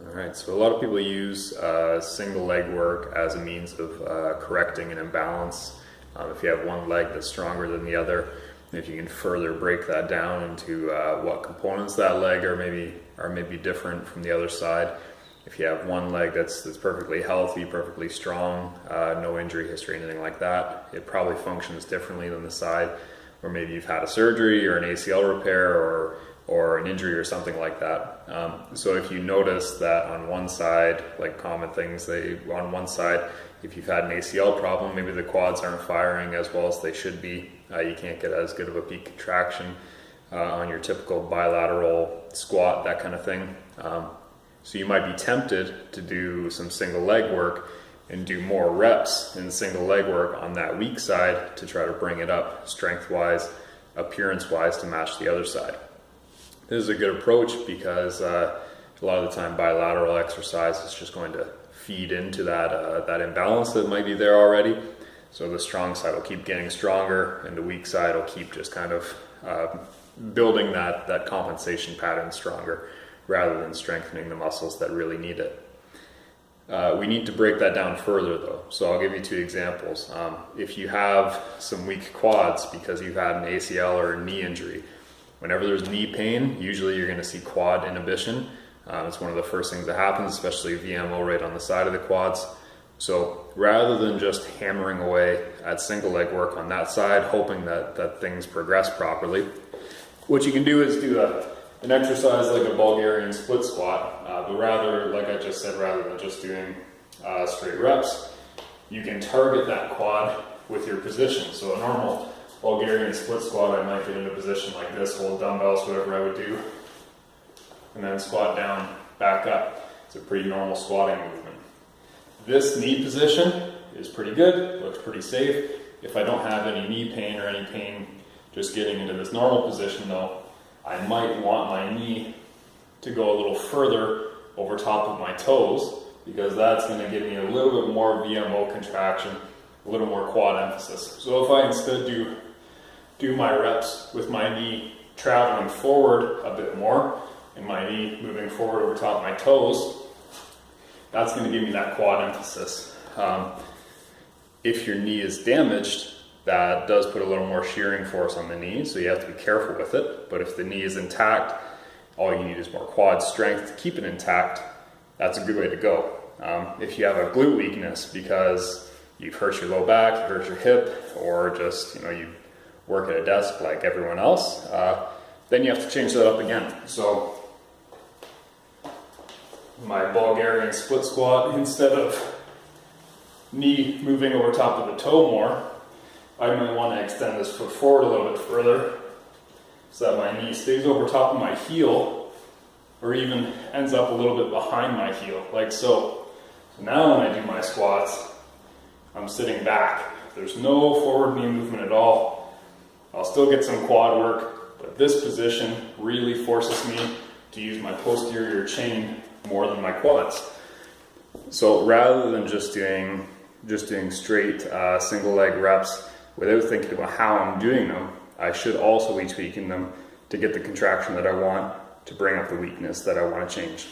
Alright, so a lot of people use single leg work as a means of correcting an imbalance. If you have one leg that's stronger than the other, if you can further break that down into what components that leg are maybe different from the other side. If you have one leg that's perfectly healthy, perfectly strong, no injury history, anything like that, it probably functions differently than the side where maybe you've had a surgery or an ACL repair or an injury or something like that. So if you notice that on one side, like common things, on one side, if you've had an ACL problem, maybe the quads aren't firing as well as they should be. You can't get as good of a peak contraction on your typical bilateral squat, that kind of thing. So you might be tempted to do some single leg work and do more reps in single leg work on that weak side to try to bring it up strength-wise, appearance-wise to match the other side. This is a good approach because a lot of the time bilateral exercise is just going to feed into that imbalance that might be there already. So the strong side will keep getting stronger and the weak side will keep just kind of building that compensation pattern stronger rather than strengthening the muscles that really need it. We need to break that down further though. So I'll give you two examples. If you have some weak quads because you've had an ACL or a knee injury, whenever there's knee pain, usually you're going to see quad inhibition. It's one of the first things that happens, especially VMO right on the side of the quads. So rather than just hammering away at single leg work on that side, hoping that things progress properly, what you can do is do an exercise like a Bulgarian split squat, but rather, like I just said, rather than just doing straight reps, you can target that quad with your position. So a normal Bulgarian split squat, I might get in a position like this, hold dumbbells, whatever I would do, and then squat down, back up. It's a pretty normal squatting movement. This knee position is pretty good, looks pretty safe. If I don't have any knee pain or any pain just getting into this normal position though, I might want my knee to go a little further over top of my toes because that's going to give me a little bit more VMO contraction, a little more quad emphasis. So if I instead do my reps with my knee traveling forward a bit more and my knee moving forward over top of my toes, that's going to give me that quad emphasis. If your knee is damaged, that does put a little more shearing force on the knee, so you have to be careful with it. But if the knee is intact, all you need is more quad strength to keep it intact. That's a good way to go. If you have a glute weakness because you've hurt your low back, you hurt your hip, or just you work at a desk like everyone else, then you have to change that up again. So my Bulgarian split squat, instead of knee moving over top of the toe more, I might want to extend this foot forward a little bit further so that my knee stays over top of my heel or even ends up a little bit behind my heel, like so. So now when I do my squats, I'm sitting back. There's no forward knee movement at all. I'll still get some quad work, but this position really forces me to use my posterior chain more than my quads. So rather than just doing straight single leg reps without thinking about how I'm doing them, I should also be tweaking them to get the contraction that I want to bring up the weakness that I want to change.